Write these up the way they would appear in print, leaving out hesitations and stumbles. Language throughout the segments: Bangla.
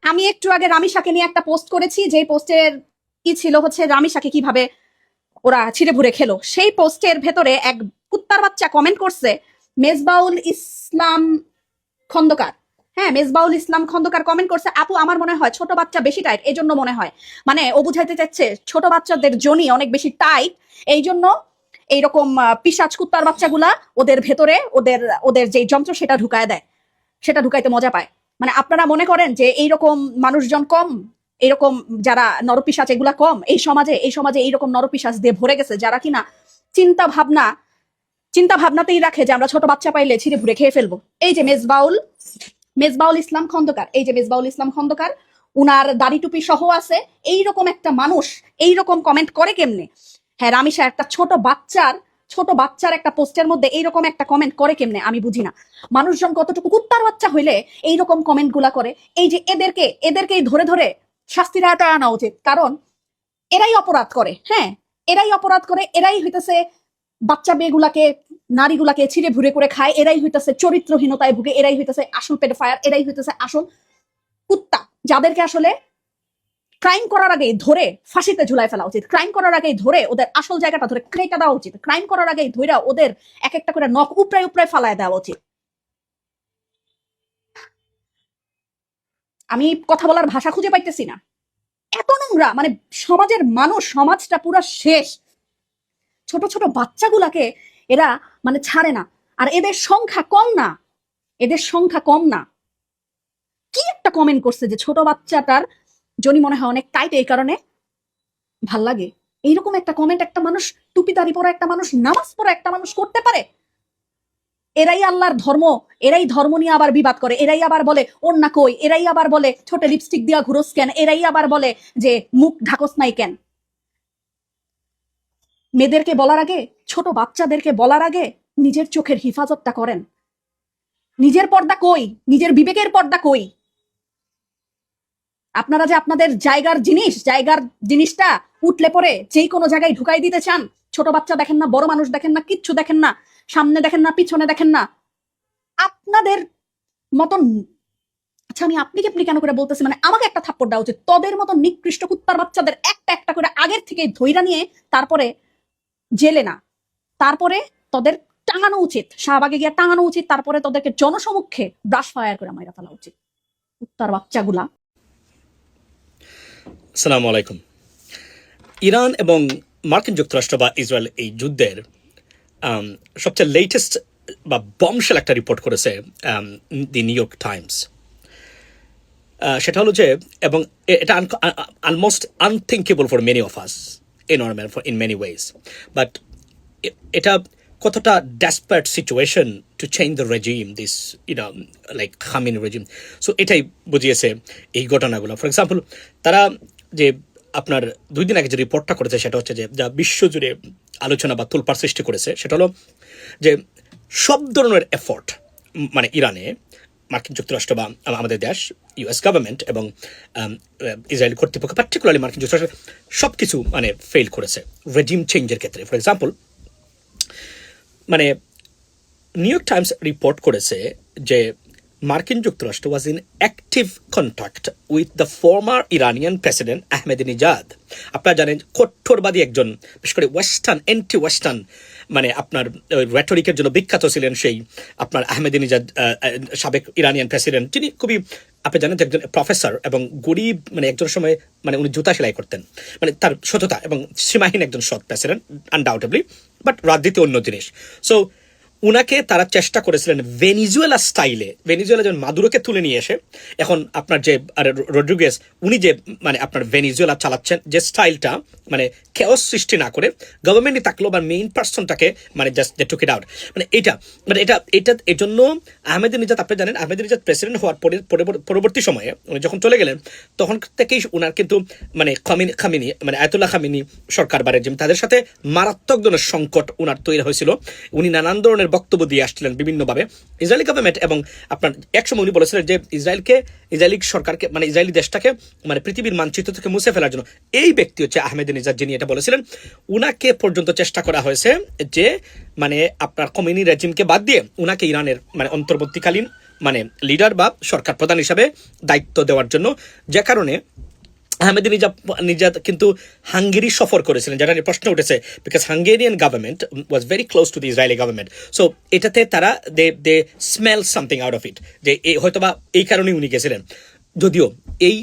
আমি একটু আগে রামিসাকে নিয়ে একটা পোস্ট করেছি, যে পোস্টের কি ছিল হচ্ছে রামিসাকে কিভাবে ওরা ছিঁড়ে ভুড়ে খেলো। সেই পোস্টের ভেতরে এক কুত্তার বাচ্চা কমেন্ট করছে, মেজবাউল ইসলাম খন্দকার, হ্যাঁ মেজবাউল ইসলাম খন্দকার কমেন্ট করছে, আপু আমার মনে হয় ছোট বাচ্চা বেশি টাইট, এই জন্য মনে হয়, মানে ও বুঝাইতে চাচ্ছে ছোট বাচ্চাদের জনি অনেক বেশি টাইট, এই জন্য এইরকম পিশাচ কুত্তার বাচ্চাগুলা ওদের ভেতরে ওদের ওদের যে যন্ত্র সেটা ঢুকায় দেয়, সেটা ঢুকাইতে মজা পায়। মানে আপনারা মনে করেন যে এইরকম মানুষজন কম, এরকম যারা নরপিশাচ এগুলা কম এই সমাজে এইরকম নরপিশাচ দিয়ে ভরে গেছে, যারা কিনা চিন্তা ভাবনাতেই রাখে যে আমরা ছোট বাচ্চা পাইলে ছিঁড়ে ভুড়ে খেয়ে ফেলবো। এই যে মেজবাউল ইসলাম খন্দকার, এই যে মেজবাউল ইসলাম খন্দকার, উনার দাড়ি টুপি সহ আছে, এইরকম একটা মানুষ এইরকম কমেন্ট করে কেমনে? হ্যাঁ রামিসা একটা ছোট বাচ্চার একটা পোস্টের মধ্যে এইরকম একটা কমেন্ট করে কেমনে আমি বুঝি না। মানুষজন কতটুকু কুত্তার বাচ্চা হইলে এইরকম কমেন্ট গুলা করে? এই যে এদেরকেই ধরে ধরে শাস্তির আওতায় আনা উচিত, কারণ এরাই অপরাধ করে। হ্যাঁ এরাই হইতেছে বাচ্চা মেয়েগুলাকে নারীগুলাকে ছিঁড়ে ভুড়ে করে খায়, এরাই হইতেছে চরিত্রহীনতায় ভুগে, এরাই হইতেছে আসল পেডোফায়ার, এরাই হইতেছে আসল কুত্তা, যাদেরকে আসলে ক্রাইম করার আগেই ধরে ফাঁসিতে ঝুলাই ফেলা উচিত, ক্রাইম করার আগেই ধরে ওদের আসল জায়গাটা ধরে ক্রেটা দেওয়া উচিত, ক্রাইম করার আগেই ধরে ওদের এক একটা করে নখ উপড়ায় ফালায় দেওয়া উচিত। আমি কথা বলার ভাষা খুঁজে পাইতেছি না, এত নোংরা, মানে সমাজটা পুরো শেষ। ছোট ছোট বাচ্চাগুলাকে এরা মানে ছাড়ে না, আর এদের সংখ্যা কম না। কি একটা কমেন্ট করছে যে ছোট বাচ্চাটার জনি মনে হয় অনেক টাইট, এই কারণে ভাল লাগে। এইরকম একটা কমেন্ট একটা মানুষ, টুপিদারি পরা একটা মানুষ, নামাজ পড়া একটা মানুষ করতে পারে? এরাই আল্লাহর ধর্ম, এরাই ধর্ম নিয়ে আবার বিবাদ করে, এরাই আবার বলে ওন্না কই, এরাই আবার বলে ছোট লিপস্টিক দিয়া ঘুরোস কেন, এরাই আবার বলে যে মুখ ঢাকস নাই কেন। মেয়েদেরকে বলার আগে, ছোট বাচ্চাদেরকে বলার আগে নিজের চোখের হিফাজতটা করেন। নিজের পর্দা কই, নিজের বিবেকের পর্দা কই? আপনারা যে আপনাদের জায়গার জিনিসটা উঠলে পরে যেই কোনো জায়গায় ঢুকাই দিতে চান, ছোট বাচ্চা দেখেন না, বড় মানুষ দেখেন না, কিচ্ছু দেখেন না, সামনে দেখেন না, পিছনে দেখেন না, আপনাদের মতন, আচ্ছা আমি আপনি কেন করে বলতেছি, মানে আমাকে একটা থাপ্পড় দেওয়া উচিত। তোদের মতো নিকৃষ্ট কুত্তার বাচ্চাদের একটা একটা করে আগের থেকে ধইরা নিয়ে তারপরে জেলে না, তারপরে তোদের টাঙানো উচিত, শাহবাগে গিয়ে টাঙানো উচিত, তারপরে তোদেরকে জনসমক্ষে ব্রাশ ফায়ার করে মাইরা ফেলা উচিত, কুত্তার বাচ্চাগুলা। আসসালামু আলাইকুম। ইরান এবং মার্কিন যুক্তরাষ্ট্র বা ইসরায়েল এই যুদ্ধের সবচেয়ে লেটেস্ট বা বমশেল একটা রিপোর্ট করেছে দি নিউ ইয়র্ক টাইমস। সেটা হলো যে, এবং এটা almost unthinkable for many of us in many ways, but এটা কতটা desperate situation to change the regime, this like Khamenei regime. So এটাই বুঝিয়েছে এই ঘটনাগুলো। ফর এক্সাম্পল, তারা যে আপনার 2 দিন আগে যে রিপোর্টটা করেছে, সেটা হচ্ছে যে যা বিশ্বজুড়ে আলোচনা বা তোলপাড় সৃষ্টি করেছে, সেটা হলো যে সব ধরনের এফোর্ট, মানে ইরানে মার্কিন যুক্তরাষ্ট্র বা আমাদের দেশ ইউএস গভর্নমেন্ট এবং ইসরায়েল কর্তৃপক্ষ, পার্টিকুলারলি মার্কিন যুক্তরাষ্ট্র, সব কিছু মানে ফেল করেছে রেজিম চেঞ্জের ক্ষেত্রে। ফর এক্সাম্পল, মানে নিউ ইয়র্ক টাইমস রিপোর্ট করেছে যে মার্কিন যুক্তরাষ্ট্র was in active contact with the former Iranian president Ahmadinejad. আপনারা জানেন কট্টরবাদী একজন, বিশেষ করে অ্যান্টি ওয়েস্টার্ন, মানে আপনার রেটরিকের জন্য বিখ্যাত ছিলেন সেই আপনার আহমেদিনেজাদ, সাবেক ইরানিয়ান প্রেসিডেন্ট, যিনি খুবই, আপনি জানেন, একজন প্রফেসর এবং গরিব, মানে একজন সময় মানে উনি জুতা সেলাই করতেন, মানে তার সততা এবং সীমাহীন একজন সৎ প্রেসিডেন্ট আনডাউটেবলি, বাট রাজনীতি অন্য জিনিস। সো উনাকে তারা চেষ্টা করেছিলেন ভেনিজুয়েলা স্টাইলে, ভেনিজুয়েলা যেমন মাদুরোকে তুলে নিয়ে এসে, এখন আপনার যে রড্রিগেজ, উনি যে মানে আপনার ভেনিজুয়েলা চালাচ্ছেন, যে স্টাইলটা মানে কেওস সৃষ্টি না করে গভর্নমেন্টই থাকলো, বা মেইন পার্সনটাকে মানে just they took it out, মানে এটা এর জন্য আহমেদিনেজাদ, আপনি জানেন আহমেদিনেজাদ প্রেসিডেন্ট হওয়ার পরবর্তী সময়ে উনি যখন চলে গেলেন, তখন থেকেই উনার কিন্তু মানে খামিনি মানে আয়াতুল্লাহ খামিনি সরকার বা রেজিম, তাদের সাথে মারাত্মক ধরনের সংকট উনার তৈরি হয়েছিল। উনি নানান ধরনের ধরনের বক্তব্য দিয়ে আসছিলেন বিভিন্নভাবে ইসরায়েলি গভর্নমেন্ট, এবং আপনার একসময় উনি বলেছিলেন যে ইসরায়েলি সরকারকে মানে ইসরায়েলি দেশটাকে মানে পৃথিবীর মানচিত্র থেকে মুছে ফেলার জন্য এই ব্যক্তি হচ্ছে আহমেদিনেজাদ যিনি এটা বলেছিলেন, উনাকে পর্যন্ত চেষ্টা করা হয়েছে যে মানে আপনার খোমেনি রেজিমকে বাদ দিয়ে উনাকে ইরানের মানে অন্তর্বর্তীকালীন মানে লিডার বা সরকার প্রধান হিসাবে দায়িত্ব দেওয়ার জন্য, যে কারণে আহমেদিনেজাদ কিন্তু হাঙ্গেরি সফর করেছিলেন, যেটা নিয়ে প্রশ্ন উঠেছে, because Hungarian government was very close to the Israeli government. So এটাতে তারা they smell something out of it, যে হয়তোবা এই কারণেই উনি গেছিলেন, যদিও এই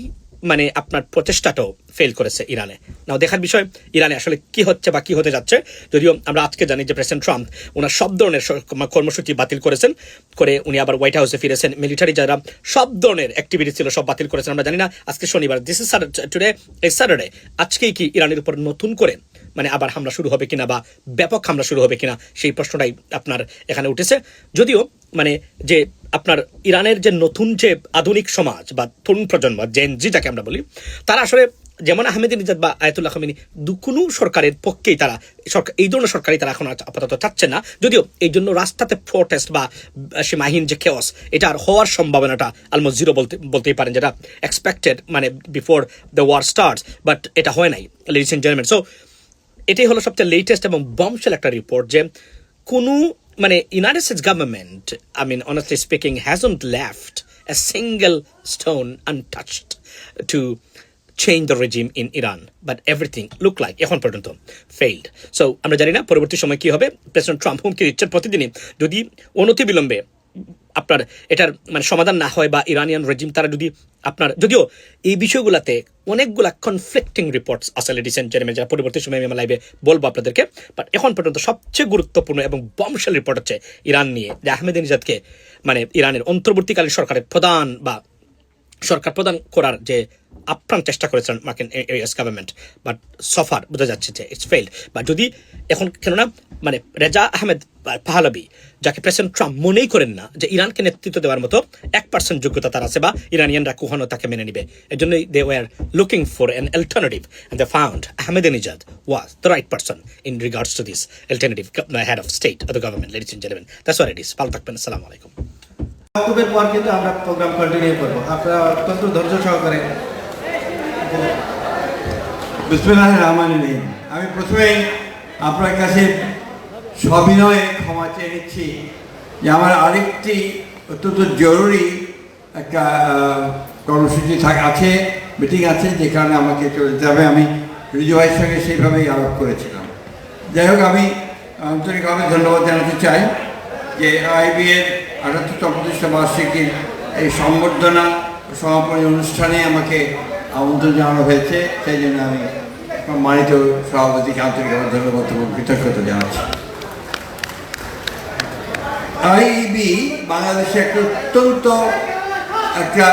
মানে আপনার প্রচেষ্টাটাও ফেল করেছে ইরানে। নাও দেখার বিষয় ইরানে আসলে কি হচ্ছে বা কি হতে যাচ্ছে। যদিও আমরা আজকে জানি যে প্রেসিডেন্ট ট্রাম্প ওনার সব ধরনের কর্মসূচি বাতিল করেছেন, করে উনি আবার হোয়াইট হাউসে ফিরেছেন। মিলিটারি যারা সব ধরনের অ্যাক্টিভিটি ছিল সব বাতিল করেছেন। আমরা জানি না আজকে শনিবার, this is today is Saturday, আজকেই কি ইরানের উপর নতুন করে মানে আবার হামলা শুরু হবে কিনা বা ব্যাপক হামলা শুরু হবে কিনা সেই প্রশ্নটাই আপনার এখানে উঠেছে। যদিও মানে যে আপনার ইরানের যে নতুন যে আধুনিক সমাজ বা তরুণ প্রজন্ম জেন জি যাকে আমরা বলি, তারা আসলে যেমন আহমেদিনেজাদ বা আয়াতুল্লাহ খামেনি কোনো সরকারের পক্ষেই তারা এই ধরনের সরকারই তারা এখন আপাতত চাচ্ছে না। যদিও এই জন্য রাস্তাতে প্রোটেস্ট বা সীমাহীন যে কেওস এটা আর হওয়ার সম্ভাবনাটা অলমোস্ট জিরো বলতেই পারেন, যেটা এক্সপেক্টেড মানে before the war starts, but এটা হয় নাই লেডিস এন্ড জেন্টলম্যান। সো এটাই হলো সবচেয়ে লেটেস্ট এবং বমশেল একটা রিপোর্ট যে কোনো মানে United States government, I mean honestly speaking, hasn't left a single stone untouched to change the regime in Iran, but everything look like এখন পর্যন্ত failed. So আমরা জানি না পরবর্তী সময় কি হবে। প্রেসিডেন্ট ট্রাম্প হুমকি দিচ্ছেন প্রতিদিনই যদি অনতিবিলম্বে আপনার এটার মানে সমাধান না হয় বা ইরানিয়ান রেজিম তারা যদি আপনার, যদিও এই বিষয়গুলোতে অনেকগুলা কনফ্লিক্টিং রিপোর্টস আছে লেডিস এন্ড জেন্টলম্যান, যারা পরবর্তী সময় আমি আমার লাইভে বলবো আপনাদেরকে, বাট এখন পর্যন্ত সবচেয়ে গুরুত্বপূর্ণ এবং বমশেল রিপোর্ট হচ্ছে ইরান নিয়ে, যে আহমেদিনেজাদকে মানে ইরানের অন্তর্বর্তীকালীন সরকারের প্রধান বা সরকার প্রদান করার যে আপ্রাণ চেষ্টা করেছেন মার্কিন ইউএস গভর্নমেন্ট, বাট সফার বোঝা যাচ্ছে যে ইটস ফেইলড। বা যদি এখন কেননা মানে রেজা আহমেদ পাহলাবি, যাকে প্রেসিডেন্ট ট্রাম্প মনেই করেন না যে ইরানকে নেতৃত্ব দেওয়ার মতো 1% যোগ্যতা তার আছে বা ইরানিয়ানরা কখনো তাকে মেনে নিবে, এর জন্যই they were looking for an alternative and they found Ahmadinejad was the right person in regards to this alternative head of state of the government. Ladies and gentlemen, that's what it is. ভালো থাকবেন, আসসালামু আলাইকুম। বক্তব্যের পর কিন্তু আমরা প্রোগ্রাম কন্টিনিউ করবো, আপনারা অত্যন্ত ধৈর্য সহকারে। বিসমিল্লাহির রহমানির রহিম। আমি প্রথমেই আপনার কাছে সবিনয়ে ক্ষমা চেয়ে নিচ্ছি যে আমার আরেকটি অত্যন্ত জরুরি একটা কর্মসূচি আছে, মিটিং আছে, যে কারণে আমাকে চলে যেতে হবে। আমি রিজু ভাইয়ের সঙ্গে সেইভাবেই আলাপ করেছিলাম। যাই হোক, আমি আন্তরিকভাবে ধন্যবাদ জানাতে চাই যে আইবি এর 78তম প্রতিষ্ঠা বার্ষিকীর এই সম্বর্ধনা সমাপনী অনুষ্ঠানে আমাকে আমন্ত্রণ জানানো হয়েছে, সেই জন্য আমি সম্মানিত সভাপতিকে আন্তরিকভাবে ধন্যবাদ এবং কৃতজ্ঞতা জানাচ্ছি। আইবি বাংলাদেশে একটা অত্যন্ত একটা